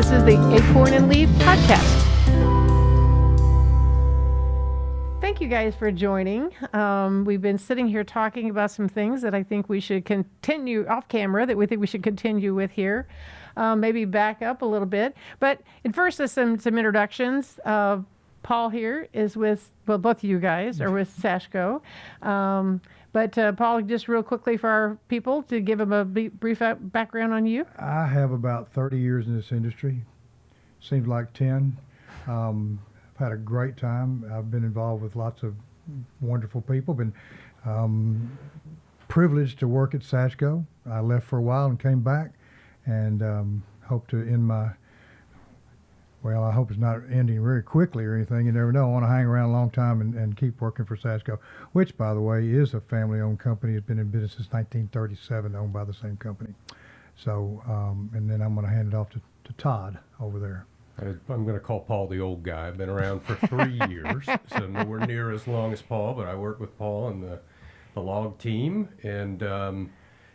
This is the Acorn and Leaf podcast. Thank you guys for joining. We've been sitting here talking about some things that I think we should continue off camera, that we think we should continue with here. Maybe back up a little bit. But at first, there's some introductions. Paul here is with, well, both of you guys are with Sashco. But Paul, just real quickly for our people, to give them a brief background on you. I have about 30 years in this industry. Seems like 10. I've had a great time. I've been involved with lots of wonderful people. Been privileged to work at Sashco. I left for a while and came back, and hope to end my, well, I hope it's not ending very quickly or anything. You never know. I want to hang around a long time and keep working for Sashco, which, by the way, is a family-owned company. It's been in business since 1937, owned by the same company. So, and then I'm going to hand it off to Todd over there. I'm going to call Paul the old guy. I've been around for 3 years, so nowhere near as long as Paul, but I work with Paul and the log team. And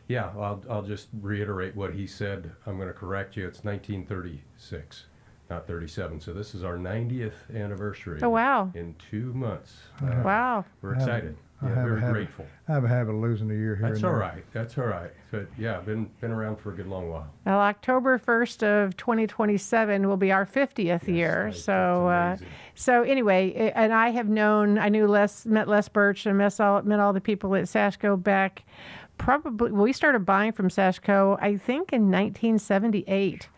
yeah, I'll just reiterate what he said. I'm going to correct you. It's 1936. Not 37. So this is our 90th anniversary. Oh, wow. In 2 months. Wow. We're excited. Very grateful. I have a habit of losing a year here. That's all right. That's all right. But yeah, been around for a good long while. Well, October 1st of 2027 will be our 50th year. Right. So anyway, and I knew met Les Birch and met all the people at Sashco back probably, we started buying from Sashco, I think in 1978.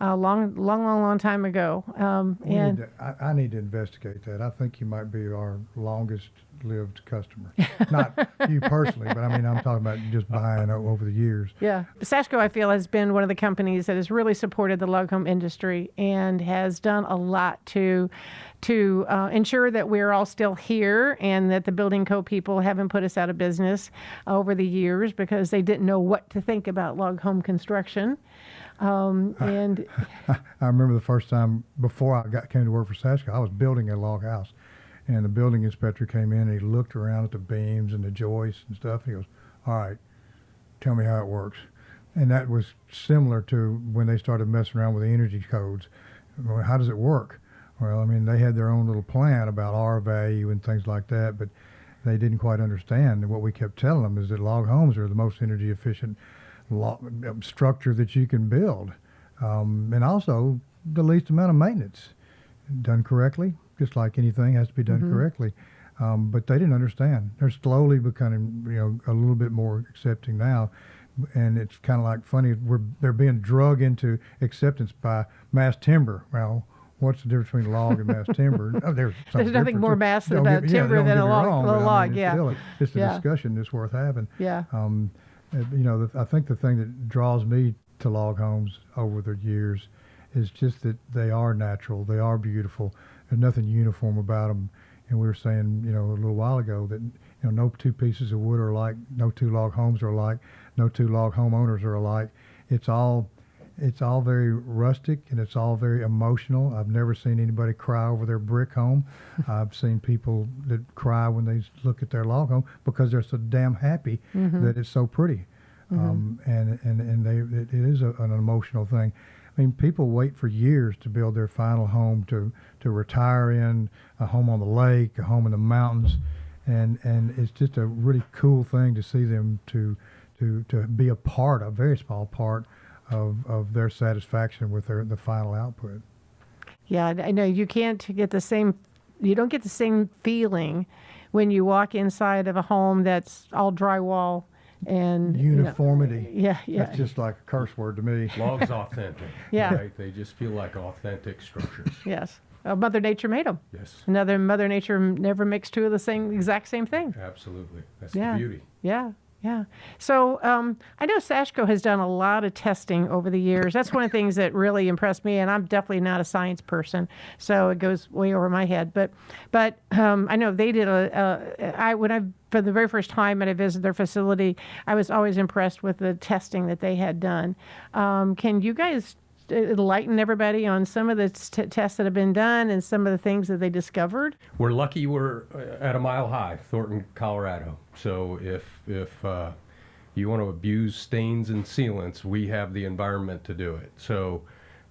A long time ago. I need to investigate that. I think you might be our longest lived customer. Not you personally, but I mean, I'm talking about just buying over the years. Yeah. Sashco, I feel, has been one of the companies that has really supported the log home industry and has done a lot to ensure that we're all still here and that the building code people haven't put us out of business over the years because they didn't know what to think about log home construction. And I remember the first time before I came to work for Sashco, I was building a log house, and the building inspector came in and he looked around at the beams and the joists and stuff. And he goes, "All right, tell me how it works." And that was similar to when they started messing around with the energy codes. Well, how does it work? Well, I mean, they had their own little plan about R value and things like that, but they didn't quite understand. And what we kept telling them is that log homes are the most energy efficient structure that you can build, and also the least amount of maintenance, done correctly. Just like anything has to be done correctly, but they didn't understand. They're slowly becoming, a little bit more accepting now, and it's kind of like funny. They're being drug into acceptance by mass timber. Well, what's the difference between log and mass timber? Oh, there's nothing more mass about timber than a log. It's a discussion that's worth having. Yeah. I think the thing that draws me to log homes over the years is just that they are natural, they are beautiful. There's nothing uniform about them. And we were saying, a little while ago that no two pieces of wood are alike, no two log homes are alike, no two log homeowners are alike. It's all very rustic and it's all very emotional. I've never seen anybody cry over their brick home. I've seen people that cry when they look at their log home because they're so damn happy that it's so pretty. It is an emotional thing. I mean, people wait for years to build their final home, to retire in, a home on the lake, a home in the mountains, and it's just a really cool thing to see them to be a very small part of their satisfaction with the final output. Yeah, I know you don't get the same feeling when you walk inside of a home that's all drywall and uniformity. Yeah. That's just like a curse word to me. Logs authentic. Yeah. Right? They just feel like authentic structures. Yes. Mother Nature made them. Yes. Mother Nature never makes two of the exact same thing. Absolutely. That's the beauty. Yeah. So I know Sashco has done a lot of testing over the years. That's one of the things that really impressed me, and I'm definitely not a science person, so it goes way over my head. But I know they did for the very first time when I visited their facility, I was always impressed with the testing that they had done. Can you guys enlighten everybody on some of the tests that have been done and some of the things that they discovered? We're lucky we're at a mile high, Thornton, Colorado. So if you want to abuse stains and sealants, we have the environment to do it. So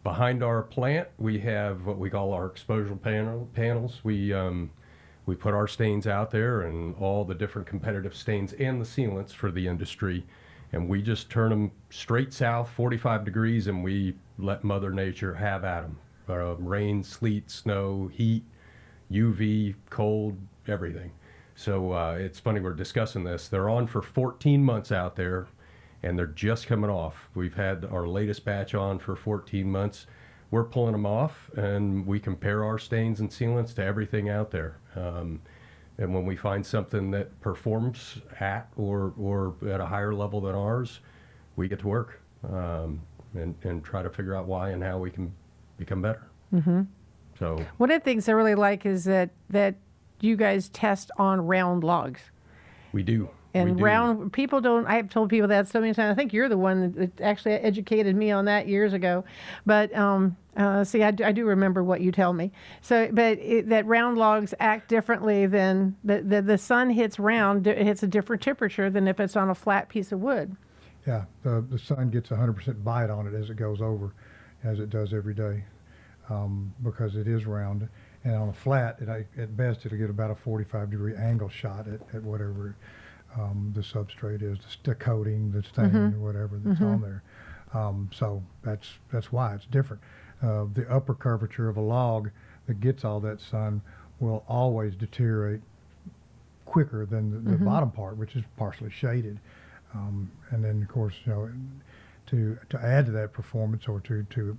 Behind our plant, we have what we call our exposure panels. We put our stains out there and all the different competitive stains and the sealants for the industry, and we just turn them straight south, 45 degrees, and we let Mother Nature have at them. Rain, sleet, snow, heat, UV, cold, everything. So it's funny, we're discussing this. They're on for 14 months out there, and they're just coming off. We've had our latest batch on for 14 months. We're pulling them off, and we compare our stains and sealants to everything out there. And when we find something that performs at or at a higher level than ours, we get to work and try to figure out why and how we can become better. Mm-hmm. So one of the things I really like is that you guys test on round logs. we do. And we do. round people don't. I have told people that so many times. I think you're the one that actually educated me on that years ago. But see, I do remember what you tell me. So, but that round logs act differently than the sun hits round. It hits a different temperature than if it's on a flat piece of wood. Yeah, the sun gets 100% bite on it as it goes over, as it does every day, because it is round. And on a flat, at best, it'll get about a 45-degree angle shot at whatever the substrate is, the coating, the stain, or whatever that's on there. So that's why it's different. The upper curvature of a log that gets all that sun will always deteriorate quicker than the bottom part, which is partially shaded. And then, of course, to add to that performance, or to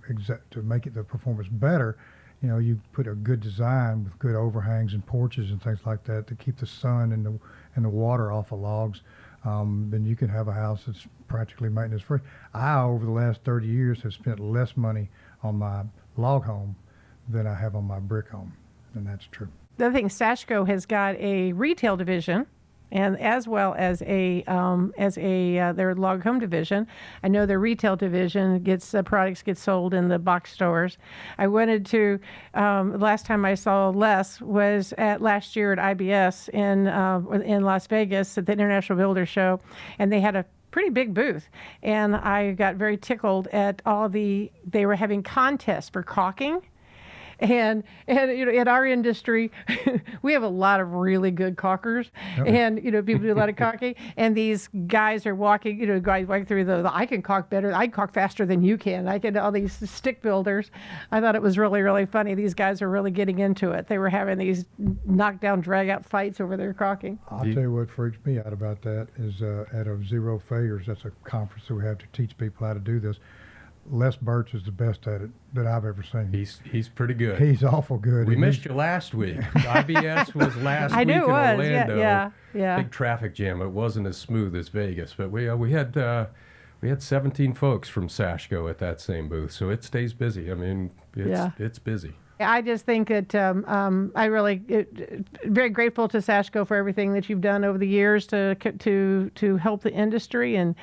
make it the performance better, you put a good design with good overhangs and porches and things like that to keep the sun and the water off of logs. Then you can have a house that's practically maintenance free. I, over the last 30 years, have spent less money on my log home than I have on my brick home, and that's true. The other thing, Sashco has got a retail division, and as well as their log home division. I know their retail division products get sold in the box stores. I wanted to last time I saw Les was last year at IBS in Las Vegas at the International Builder Show, and they had a pretty big booth, and I got very tickled at they were having contests for caulking. And in our industry, we have a lot of really good caulkers, and people do a lot of caulking. And these guys are walking, guys walking through I can caulk better, I caulk faster than you can. I can all these stick builders. I thought it was really, really funny. These guys are really getting into it. They were having these knockdown, drag out fights over their caulking. I'll tell you what freaks me out about that is at a Zero Failures. That's a conference that we have to teach people how to do this. Les Birch is the best at it that I've ever seen. He's pretty good. He's awful good. We missed you last week. IBS was last I week knew in it was. Orlando. Yeah. Big traffic jam. It wasn't as smooth as Vegas, but we had 17 folks from Sashco at that same booth, so it stays busy. I mean, it's busy. I just think that I really very grateful to Sashco for everything that you've done over the years to help the industry and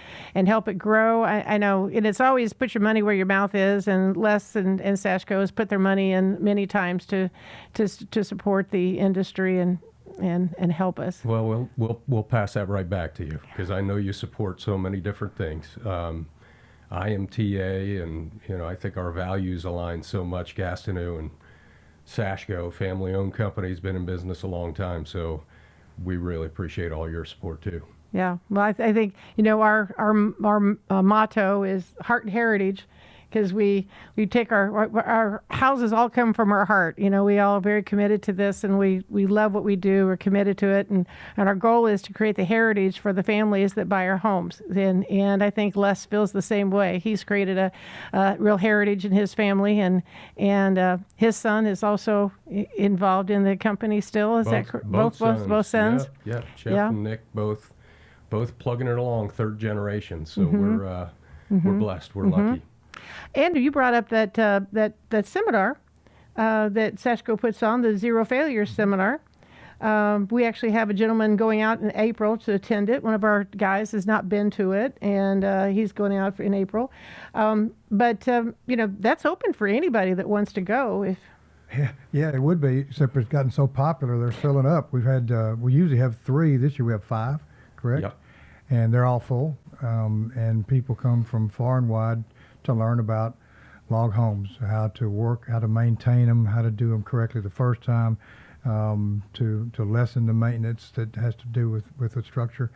help it grow. I know, and it's always put your money where your mouth is, and Les and Sashco has put their money in many times to support the industry and help us. Well, we'll pass that right back to you, because I know you support so many different things. IMTA, and I think our values align so much. Gastineau and Sashco, family-owned company, has been in business a long time, so we really appreciate all your support too. Yeah, well, I think our motto is heart and heritage, because we take our houses all come from our heart. We all are very committed to this, and we love what we do. We're committed to it, and our goal is to create the heritage for the families that buy our homes. And I think Les feels the same way. He's created a real heritage in his family, and his son is also involved in the company still. Is that correct? Both sons? Yeah. Jeff and Nick both plugging it along, third generation. So we're blessed. We're lucky. Andrew, you brought up that seminar that Sashco puts on, the Zero Failures seminar. We actually have a gentleman going out in April to attend it. One of our guys has not been to it, and he's going out in April. But that's open for anybody that wants to go. Yeah, it would be, except it's gotten so popular, they're filling up. We usually have 3. This year we have 5, correct? Yep. And they're all full, and people come from far and wide to learn about log homes, how to work, how to maintain them, how to do them correctly the first time, to lessen the maintenance that has to do with the structure.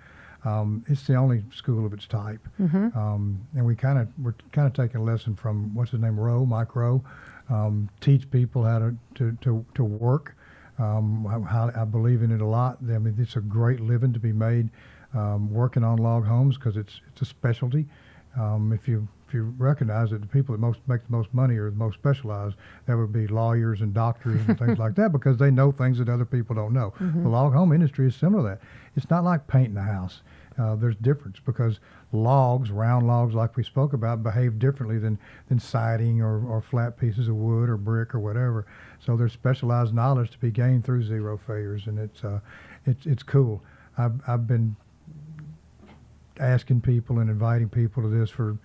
It's the only school of its type, and we're kind of taking a lesson from what's his name, Mike Rowe. Teach people how to work. How I believe in it a lot. I mean, it's a great living to be made working on log homes because it's a specialty. If you recognize that the people that make the most money are the most specialized, that would be lawyers and doctors and things like that, because they know things that other people don't know. The log home industry is similar to that. It's not like painting a house. There's difference because logs, round logs like we spoke about, behave differently than siding or flat pieces of wood or brick or whatever. So there's specialized knowledge to be gained through zero failures, and it's cool. I've been asking people and inviting people to this for,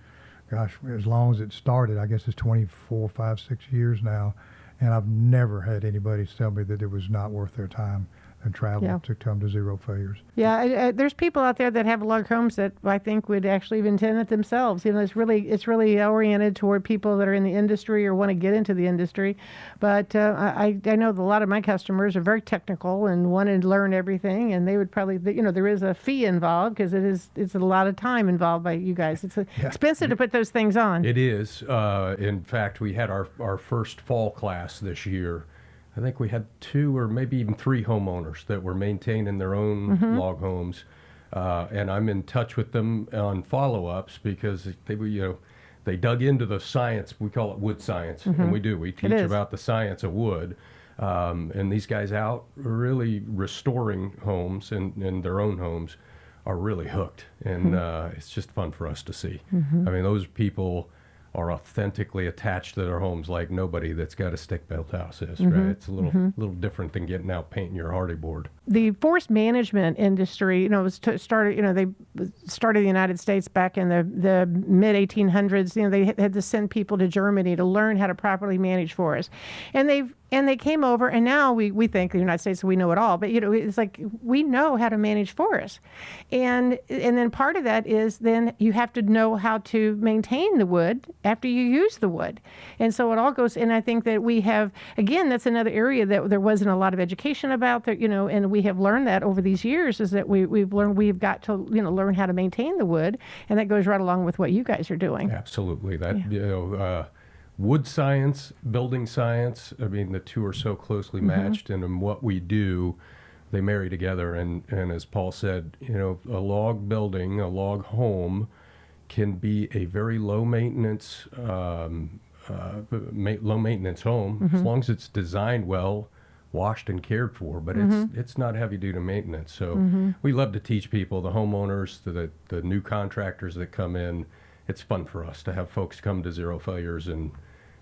gosh, as long as it started. I guess it's 24, 5, 6 years now, and I've never had anybody tell me that it was not worth their time and travel to come to zero failures. Yeah, there's people out there that have log homes that I think would actually even tenant themselves. You know, it's really oriented toward people that are in the industry or want to get into the industry. But I know that a lot of my customers are very technical and want to learn everything, and they would probably, you know, there is a fee involved because it's a lot of time involved by you guys. It's expensive to put those things on. It is. In fact, we had our first fall class this year. I think we had 2 or maybe even 3 homeowners that were maintaining their own log homes, and I'm in touch with them on follow-ups because they dug into the science. We call it wood science, and we do. We teach about the science of wood, and these guys out really restoring homes and their own homes are really hooked, and it's just fun for us to see. I mean, those people are authentically attached to their homes like nobody that's got a stick-built house is, right? It's a little different than getting out painting your hardy board. The forest management industry, you know, was started. You know, they started in the United States back in the mid 1800s. You know, they had to send people to Germany to learn how to properly manage forests, and they came over, and now we think the United States, we know it all, but you know, it's like we know how to manage forests, and then part of that is then you have to know how to maintain the wood after you use the wood, and so it all goes. And I think that we have, again, that's another area that there wasn't a lot of education about, that, you know, and we have learned that over these years is that we've learned got to, you know, learn how to maintain the wood, and that goes right along with what you guys are doing. Absolutely, you know. Wood science, building science, I mean, the two are so closely matched, and in what we do, they marry together. And as Paul said, you know, a log building, a log home can be a very low maintenance home, as long as it's designed well, washed and cared for, but it's not heavy duty maintenance. So we love to teach people, the homeowners, to the new contractors that come in. It's fun for us to have folks come to Zero Failures and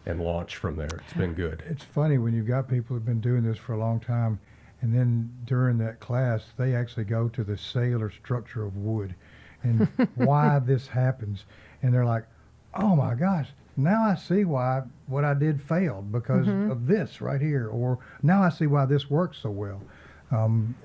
launch from there. It's been good. It's funny when you've got people who've been doing this for a long time, and then during that class, they actually go to the cellular structure of wood and why this happens. And they're like, oh my gosh, now I see why what I did failed because of this right here, or now I see why this works so well. And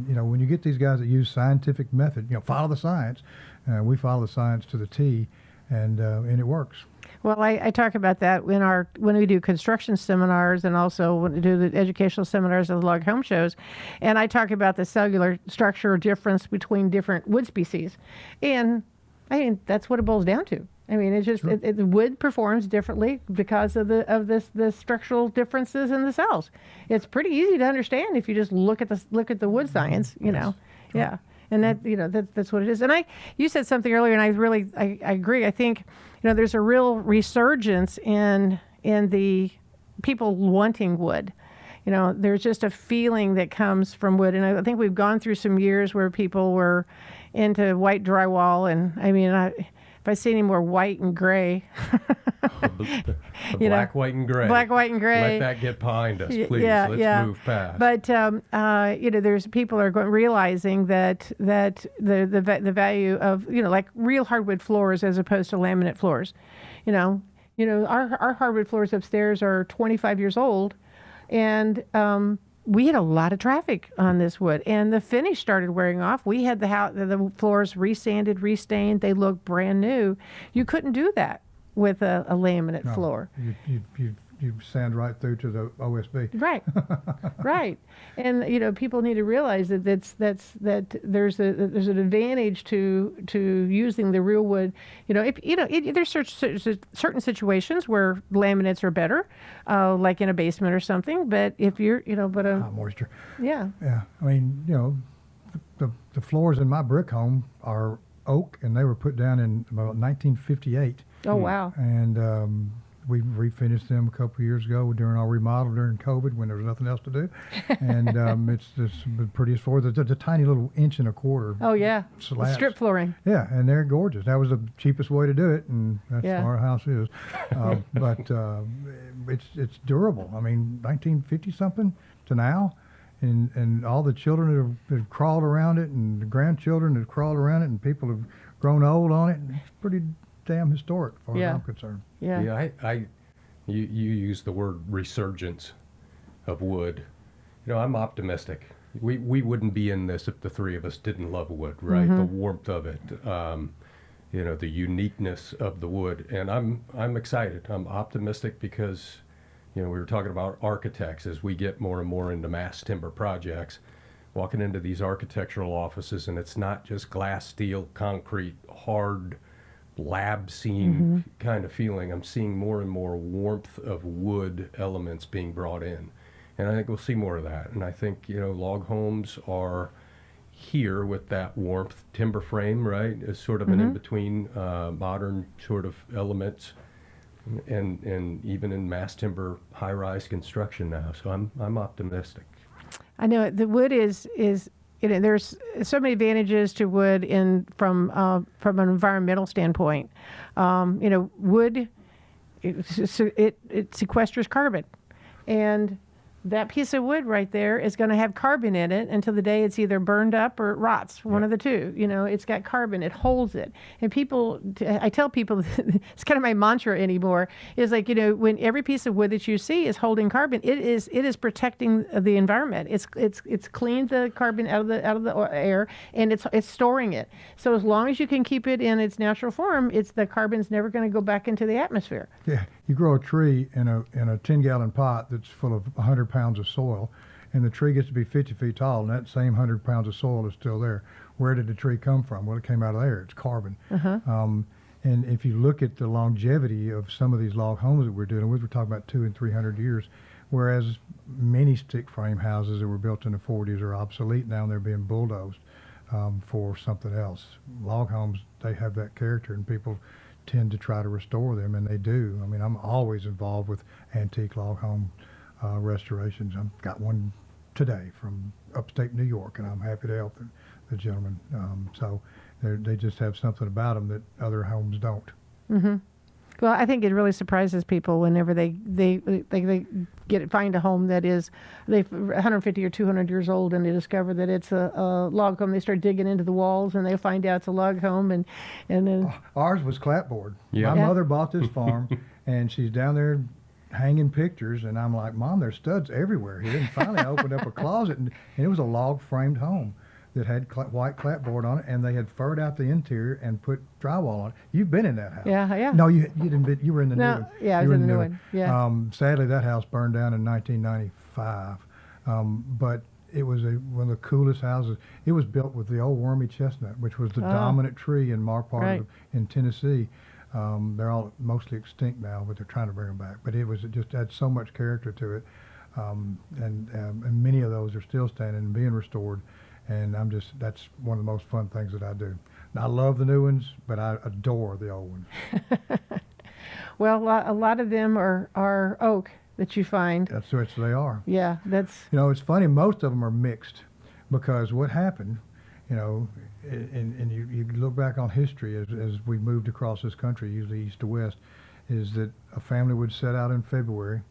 you know, when you get these guys that use scientific method, you know, follow the science. We follow the science to the T, and it works. Well, I talk about that when we do construction seminars, and also when we do the educational seminars at the log home shows, and I talk about the cellular structure difference between different wood species, and I mean that's what it boils down to. I mean, it's just the wood performs differently because of the structural differences in the cells. It's pretty easy to understand if you just look at the wood science, you know. Sure. Yeah. And that, you know, that's what it is. And you said something earlier, and I agree. I think, you know, there's a real resurgence in the people wanting wood. You know, there's just a feeling that comes from wood. And I think we've gone through some years where people were into white drywall. And I mean, if I see any more white and gray, black, white, and gray. Black, white, and gray. Let that get behind us, please. Let's move past. But you know, there's people are realizing that the value of, you know, like real hardwood floors as opposed to laminate floors. You know, our hardwood floors upstairs are 25 years old, and we had a lot of traffic on this wood, and the finish started wearing off. We had the floors resanded, restained. They looked brand new. You couldn't do that with a laminate No, floor. you sand right through to the OSB. Right, right, and people need to realize that there's an advantage to using the real wood. There's certain situations where laminates are better, like in a basement or something. But if you're, Moisture. yeah, Yeah, I mean, the floors in my brick home are oak, and they were put down in about 1958, oh wow, and we refinished them a couple of years ago during our remodel during COVID when there was nothing else to do, and it's the prettiest floor. The tiny little 1.25 inch oh yeah, slabs. strip flooring. Yeah, and they're gorgeous. That was the cheapest way to do it, and that's Yeah. how our house is. But it's durable. I mean, 1950 something to now, and all the children have crawled around it, and the grandchildren have crawled around it, and people have grown old on it. And it's pretty damn historic, as far as Yeah. I'm concerned. Yeah, Yeah, you use the word resurgence of wood. I'm optimistic. We wouldn't be in this if the three of us didn't love wood, right? The warmth of it, the uniqueness of the wood, and I'm excited. I'm optimistic because, we were talking about architects as we get more and more into mass timber projects, walking into these architectural offices, and it's not just glass, steel, concrete, hard lab scene kind of feeling. I'm seeing more and more warmth of wood elements being brought in, and I think we'll see more of that. And I think log homes are here with that warmth. Timber frame, right, is sort of an in-between modern sort of elements, and even in mass timber high-rise construction now. So I'm optimistic. I know the wood is there's so many advantages to wood from an environmental standpoint. Wood it sequesters carbon, and that piece of wood right there is going to have carbon in it until the day it's either burned up or it rots, one of the two. It's got carbon, it holds it. And I tell people, it's kind of my mantra anymore, is like, when every piece of wood that you see is holding carbon, it is protecting the environment. It's cleaned the carbon out of the air, and it's storing it. So as long as you can keep it in its natural form, the carbon's never going to go back into the atmosphere. Yeah, you grow a tree in a 10-gallon pot that's full of 100 pounds of soil, and the tree gets to be 50 feet tall, and that same 100 pounds of soil is still there. Where did the tree come from? Well, it came out of there. It's carbon. And if you look at the longevity of some of these log homes that we're dealing with, we're talking about 200 and 300 years, whereas many stick frame houses that were built in the 40s are obsolete now, and they're being bulldozed for something else. Log homes, they have that character, and people tend to try to restore them, and they do. I mean, I'm always involved with antique log home restorations. I've got one today from upstate New York, and I'm happy to help the gentleman. So they just have something about them that other homes don't. Well, I think it really surprises people whenever they find a home that is 150 or 200 years old, and they discover that it's a log home. They start digging into the walls, and they find out it's a log home, and then Ours was clapboard. Yeah. My mother bought this farm, and she's down there hanging pictures, and I'm like, Mom, there's studs everywhere here. And finally I opened up a closet, and it was a log framed home that had white clapboard on it, and they had furred out the interior and put drywall on it. You've been in that house. Yeah. No, you didn't. You were in the new one. Yeah, I You was were in the new one. Yeah. Sadly, that house burned down in 1995, but it was one of the coolest houses. It was built with the old wormy chestnut, which was the dominant tree in our part in Tennessee. They're all mostly extinct now, but they're trying to bring them back. But it just had so much character to it, and many of those are still standing and being restored. And that's one of the most fun things that I do. And I love the new ones, but I adore the old ones. Well, a lot of them are oak that you find. That's what they are. Yeah, that's. It's funny. Most of them are mixed, because what happened, and you look back on history as we moved across this country, usually east to west, is that a family would set out in February,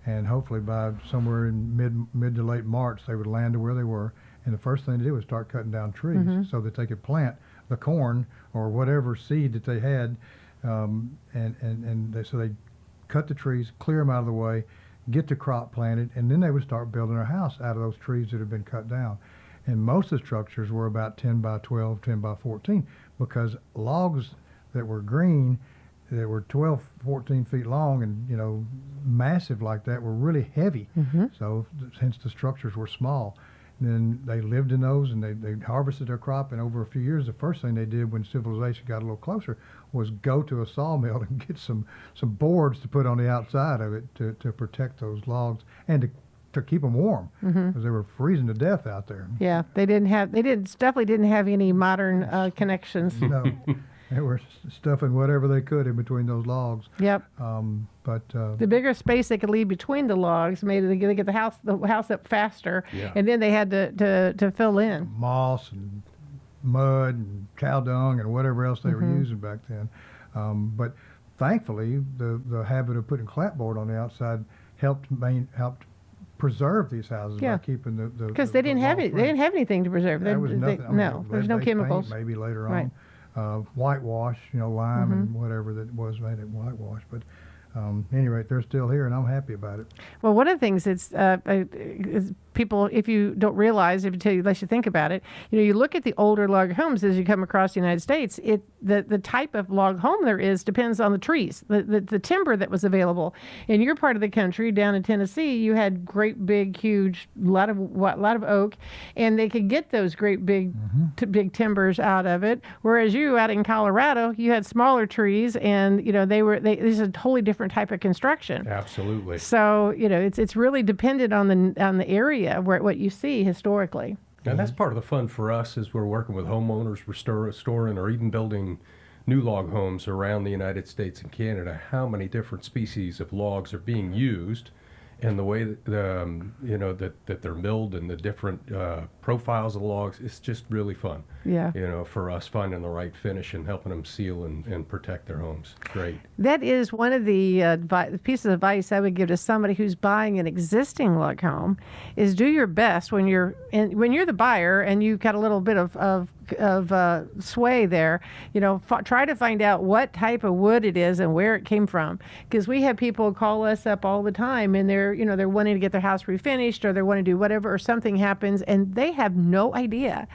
and hopefully by somewhere in mid to late March they would land to where they were. And the first thing to do was start cutting down trees so that they could plant the corn or whatever seed that they had, so they cut the trees, clear them out of the way, get the crop planted, and then they would start building their house out of those trees that had been cut down. And most of the structures were about 10 by 12, 10 by 14, because logs that were green that were 12, 14 feet long and, you know, massive like that were really heavy. So hence the structures were small. And then they lived in those and they harvested their crop. And over a few years, the first thing they did when civilization got a little closer was go to a sawmill and get some boards to put on the outside of it to protect those logs and to keep them warm because they were freezing to death out there. Yeah, they definitely didn't have any modern connections. No, they were stuffing whatever they could in between those logs. Yep. But The bigger space they could leave between the logs made it, they get the house up faster, Yeah. and then they had to fill in. moss and mud and cow dung and whatever else they were using back then. But thankfully, the habit of putting clapboard on the outside helped preserve these houses Yeah. by keeping the Because they didn't have log it. They didn't have anything to preserve. There was nothing. I mean, No, there's no lead-based paint chemicals. maybe later Right. on, whitewash, you know, lime and whatever that was made of whitewash. But at any rate, they're still here, and I'm happy about it. Well, one of the things is people, if you don't realize, unless you think about it, you know, you look at the older log homes as you come across the United States. The type of log home there is depends on the trees, the timber that was available. In your part of the country, down in Tennessee, you had great big, huge, lot of oak, and they could get those great big, big timbers out of it. Whereas you out in Colorado, you had smaller trees, and you know this is a totally different type of construction. Absolutely. So you know it's really dependent on the area where what you see historically. And that's part of the fun for us as we're working with homeowners, restoring, or even building new log homes around the United States and Canada. How many different species of logs are being used, and the way that that they're milled and the different profiles of the logs. It's just really fun. Yeah. You know, for us finding the right finish and helping them seal and protect their homes. Great. That is one of the pieces of advice I would give to somebody who's buying an existing log home, is do your best when you're the buyer and you've got a little bit of sway there. You know, try to find out what type of wood it is and where it came from, because we have people call us up all the time and they're wanting to get their house refinished or they want to do whatever, or something happens and they have no idea.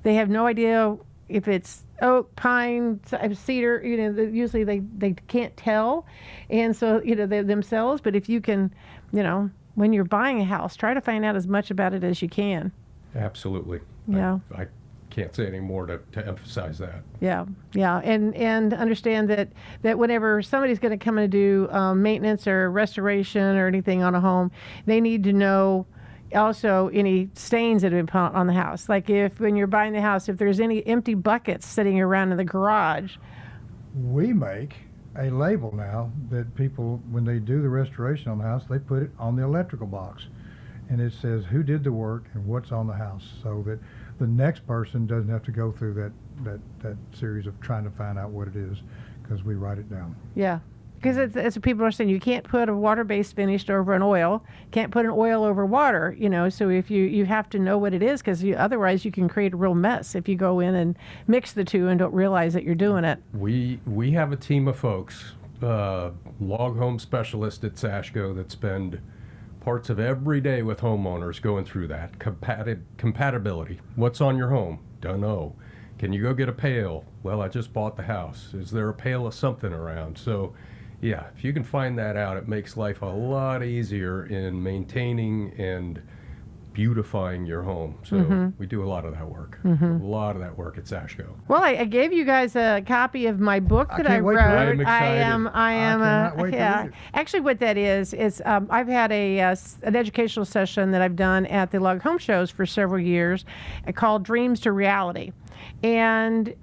They have no idea if it's oak, pine, cedar. You know, usually they can't tell, and so they themselves. But if you can, when you're buying a house, try to find out as much about it as you can. Absolutely. Yeah. I can't say any more to emphasize that. Yeah, and understand that whenever somebody's going to come and do maintenance or restoration or anything on a home, they need to know also any stains that have been put on the house. Like when you're buying the house, if there's any empty buckets sitting around in the garage. We make a label now that people, when they do the restoration on the house, they put it on the electrical box, and it says who did the work and what's on the house, so that the next person doesn't have to go through that series of trying to find out what it is, because we write it down. Yeah, because it's people are saying you can't put a water-based finish over an oil, can't put an oil over water, so if you have to know what it is, because otherwise you can create a real mess if you go in and mix the two and don't realize that you're doing it. We have a team of folks, log home specialists at Sashco, that spend parts of every day with homeowners going through that. Compatibility. What's on your home? Don't know. Can you go get a pail? Well, I just bought the house. Is there a pail of something around? So, yeah, if you can find that out, it makes life a lot easier in maintaining and beautifying your home. So we do a lot of that work. A lot of that work at Sashco. Well, I gave you guys a copy of my book that I wrote. I'm excited. I cannot wait to read it. Actually, what that is I've had an educational session that I've done at the log home shows for several years, called Dreams to Reality. And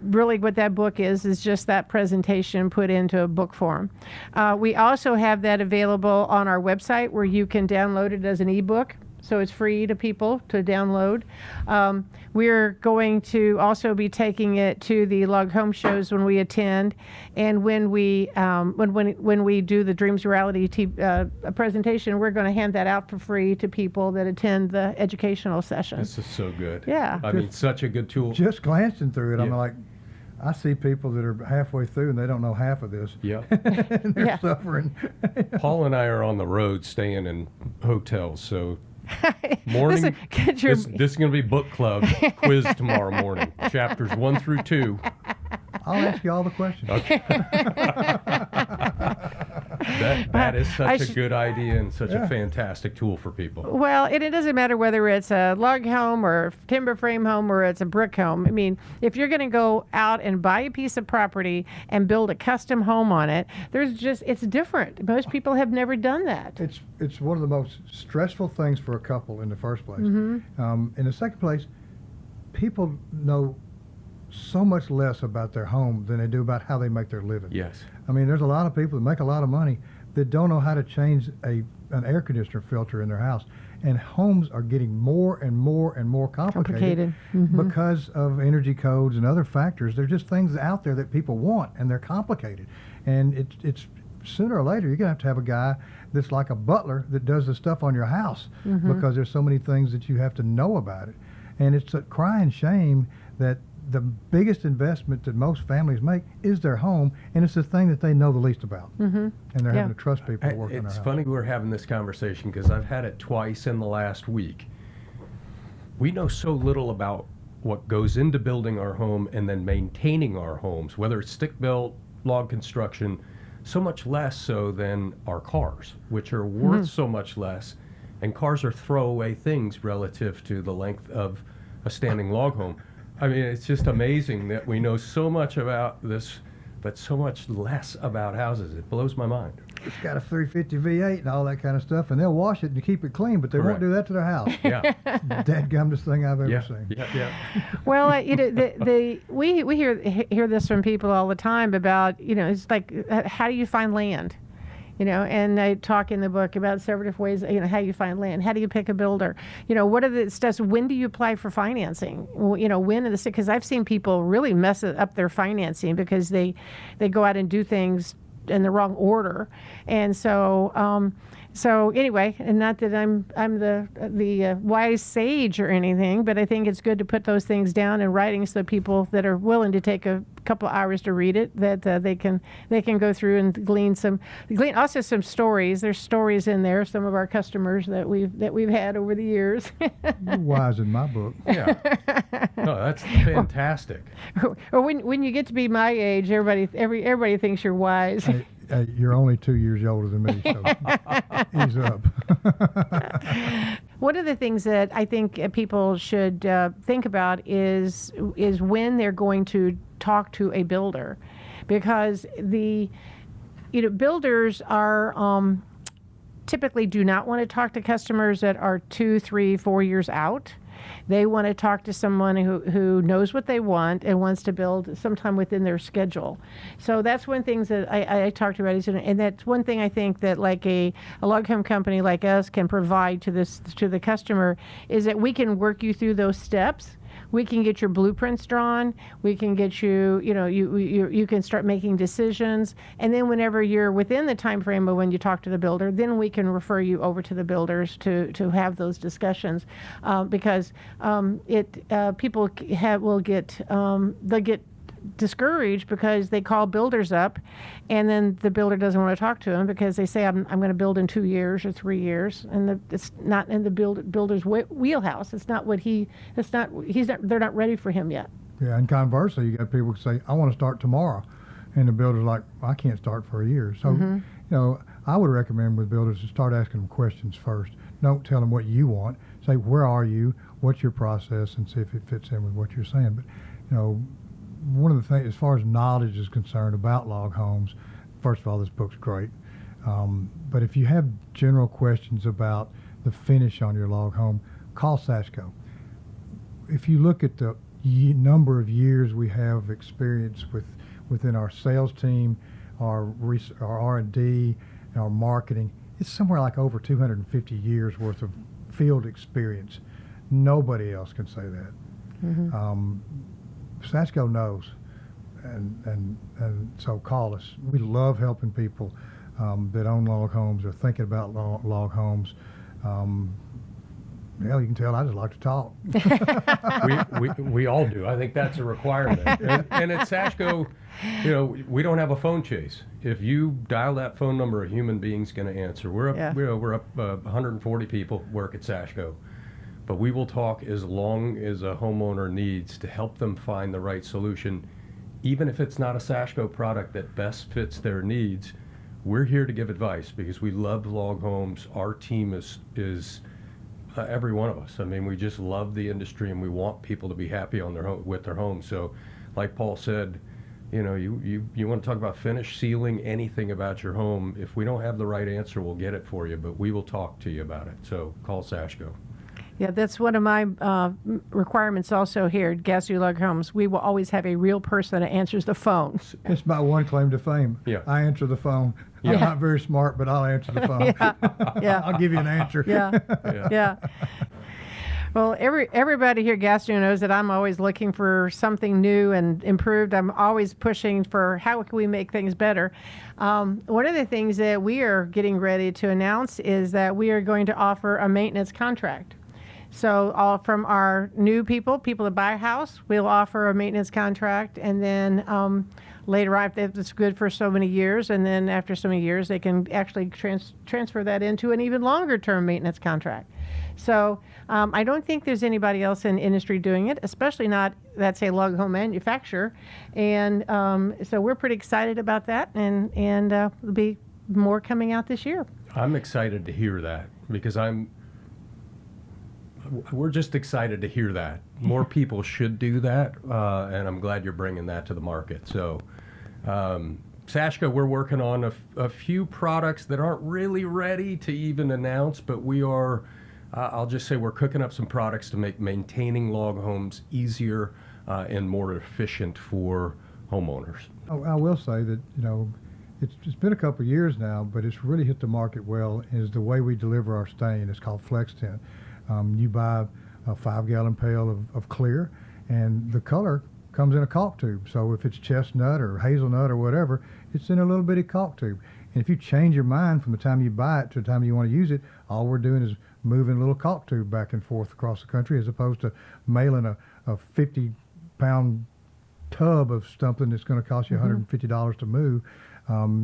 really what that book is just that presentation put into a book form. We also have that available on our website where you can download it as an ebook. So it's free to people to download. We're going to also be taking it to the log home shows when we attend, and when we do the Dreams Reality presentation, we're going to hand that out for free to people that attend the educational session. This is so good. Yeah. I mean, such a good tool. Just glancing through it, I'm Yeah. like, I see people that are halfway through and they don't know half of this. Yeah. And they're Yeah. suffering. Paul and I are on the road staying in hotels, so morning. Listen, get your This is going to be book club quiz tomorrow morning. Chapters 1 through 2. I'll ask you all the questions. That is I such a should- good idea and such a fantastic tool for people. Well, and it doesn't matter whether it's a log home or a timber frame home or it's a brick home. I mean, if you're going to go out and buy a piece of property and build a custom home on it, it's different. Most people have never done that. It's one of the most stressful things for a couple in the first place. In the second place, people know so much less about their home than they do about how they make their living. Yes. I mean, there's a lot of people that make a lot of money that don't know how to change an air conditioner filter in their house. And homes are getting more and more and more complicated. Because of energy codes and other factors. There's just things out there that people want, and they're complicated. And it's sooner or later, you're going to have a guy that's like a butler that does the stuff on your house because there's so many things that you have to know about it. And it's a crying shame that the biggest investment that most families make is their home, and it's the thing that they know the least about. And they're having to trust people to work in their It's house. funny we're having this conversation because I've had it twice in the last week. We know so little about what goes into building our home and then maintaining our homes, whether it's stick-built, log construction, so much less so than our cars, which are worth so much less. And cars are throwaway things relative to the length of a standing log home. I mean, it's just amazing that we know so much about this, but so much less about houses. It blows my mind. It's got a 350 V8 and all that kind of stuff, and they'll wash it to keep it clean, but they Correct. won't do that to their house. Yeah. Dadgummest thing I've ever Yeah. seen. Yeah. Well, we hear this from people all the time about, it's like, how do you find land? And I talk in the book about several different ways, how you find land, how do you pick a builder, what are the steps, when do you apply for financing, when are the, because I've seen people really mess up their financing because they go out and do things in the wrong order. And so anyway, and not that I'm the wise sage or anything, but I think it's good to put those things down in writing so people that are willing to take a couple hours to read it, that they can go through and glean also some stories. There's stories in there, some of our customers that we've had over the years. You're wise in my book. Yeah. No, that's fantastic. Or when you get to be my age, everybody thinks you're wise. Hey, you're only 2 years older than me, so ease up. One of the things that I think people should think about is when they're going to talk to a builder, because builders are typically do not want to talk to customers that are 2, 3, 4 years out. They want to talk to someone who knows what they want and wants to build sometime within their schedule. So that's one thing that I talked about, and that's one thing I think that like a log home company like us can provide to the customer, is that we can work you through those steps. We can get your blueprints drawn. We can get you can start making decisions. And then whenever you're within the time frame of when you talk to the builder, then we can refer you over to the builders to have those discussions. Because people will get they'll get discouraged because they call builders up, and then the builder doesn't want to talk to them because they say I'm going to build in 2 years or 3 years, and it's not in the builder's wheelhouse. It's not what they're not ready for him yet. Yeah, and conversely, you got people who say, I want to start tomorrow. And the builder's like, I can't start for a year. So, I would recommend with builders to start asking them questions first. Don't tell them what you want. Say, where are you? What's your process? And see if it fits in with what you're saying. But, one of the things, as far as knowledge is concerned about log homes, first of all, this book's great. But if you have general questions about the finish on your log home, call Sashco. If you look at the number of years we have experience within our sales team, our R&D, our marketing, it's somewhere like over 250 years worth of field experience. Nobody else can say that. Sashco knows, and so call us. We love helping people that own log homes or thinking about log homes. You can tell I just like to talk. we all do. I think that's a requirement. And at Sashco, we don't have a phone chase. If you dial that phone number, a human being's going to answer. We're up 140 people work at Sashco. But we will talk as long as a homeowner needs to help them find the right solution even if it's not a Sashco product that best fits their needs, we're here to give advice because we love log homes. Our team is every one of us. I mean, we just love the industry and we want people to be happy on their home, with their homes. So, like Paul said, you know, you want to talk about finish, sealing, anything about your home. If we don't have the right answer, we'll get it for you, but we will talk to you about it. So call Sashco. Yeah, that's one of my requirements also here at Gas Log Homes. We will always have a real person that answers the phone. It's my one claim to fame. Yeah. I answer the phone. Yeah. I'm not very smart, but I'll answer the phone. Yeah. I'll give you an answer. Yeah, Yeah. yeah. Well, everybody here at Gas knows that I'm always looking for something new and improved. I'm always pushing for how can we make things better. One of the things that we are getting ready to announce is that we are going to offer a maintenance contract. So all from our new people that buy a house, we'll offer a maintenance contract, and then later on, if it's good for so many years, and then after so many years, they can actually transfer that into an even longer term maintenance contract. So I don't think there's anybody else in the industry doing it, especially not, that's a log home manufacturer. And so we're pretty excited about that, and there'll be more coming out this year. I'm excited to hear that because we're just excited to hear that. More people should do that, and I'm glad you're bringing that to the market. So, Sashco, we're working on a few products that aren't really ready to even announce, but we are, I'll just say we're cooking up some products to make maintaining log homes easier and more efficient for homeowners. I will say that, you know, it's been a couple of years now, but it's really hit the market well, is the way we deliver our stain. It's called Flex Tint. You buy a 5-gallon pail of clear, and the color comes in a caulk tube. So if it's chestnut or hazelnut or whatever, it's in a little bitty caulk tube. And if you change your mind from the time you buy it to the time you want to use it, all we're doing is moving a little caulk tube back and forth across the country, as opposed to mailing a 50-pound tub of something that's going to cost you $150 to move.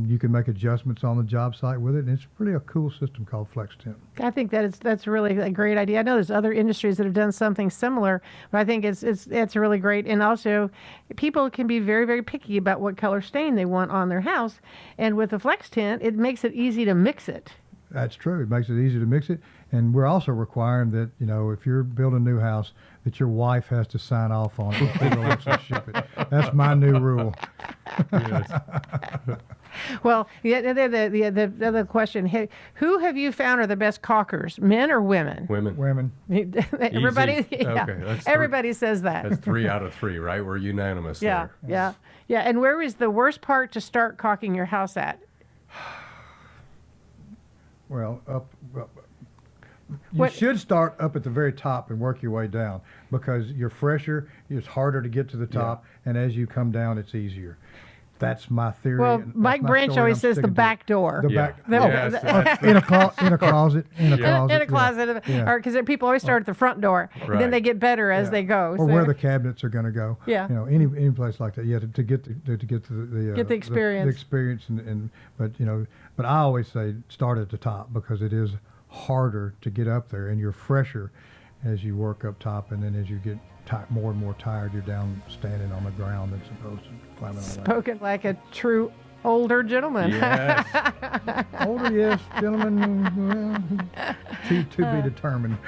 You can make adjustments on the job site with it, and it's really a cool system called Flex Tint. I think that's really a great idea. I know there's other industries that have done something similar, but I think it's really great. And also, people can be very, very picky about what color stain they want on their house. And with the Flex Tint, it makes it easy to mix it. That's true. It makes it easy to mix it. And we're also requiring that, you know, if you're building a new house, that your wife has to sign off on it before they'll actually ship it. That's my new rule. Yes. Well, the other question: who have you found are the best caulkers, men or women? Women. Everybody, Easy. yeah, Okay, everybody says that. That's 3 out of 3, right? We're unanimous Yeah, there. yeah. And where is the worst part to start caulking your house at? Well, you What- should start up at the very top and work your way down, because you're fresher, it's harder to get to the top, and as you come down, it's easier. That's my theory. Well, and that's Mike my Branch story, always I'm says the sticking to back it. door. The Yeah. back. Yes, that's the- In a closet. In a closet. In a yeah. closet, Yeah. or because people always start at the front door, and then Right. they get better as Yeah. they go. Or So- where the cabinets are going to go. Yeah. You know, any place like that. Yeah, to get the Get the experience. The experience and but you know, but I always say start at the top, because it is harder to get up there, and you're fresher as you work up top, and then as you get more and more tired, you're down standing on the ground as opposed to climbing on that. Spoken like a true older gentleman. Yes. Older, yes, gentlemen. Well, to be determined.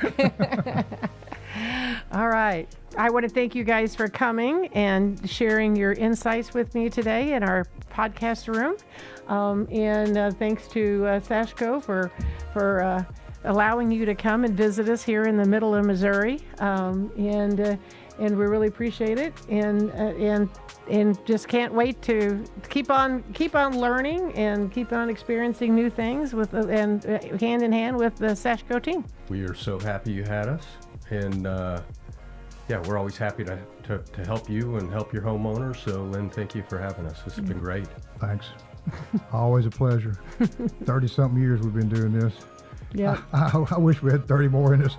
All right. I want to thank you guys for coming and sharing your insights with me today in our podcast room. And thanks to Sashco for allowing you to come and visit us here in the middle of Missouri. And we really appreciate it. And just can't wait to keep on learning and keep on experiencing new things with and hand in hand with the Sashco team. We are so happy you had us, and yeah, we're always happy to help you and help your homeowners. So, Lynn, thank you for having us. This has been great. Thanks. Always a pleasure. 30-something years we've been doing this. Yeah. I wish we had 30 more in us.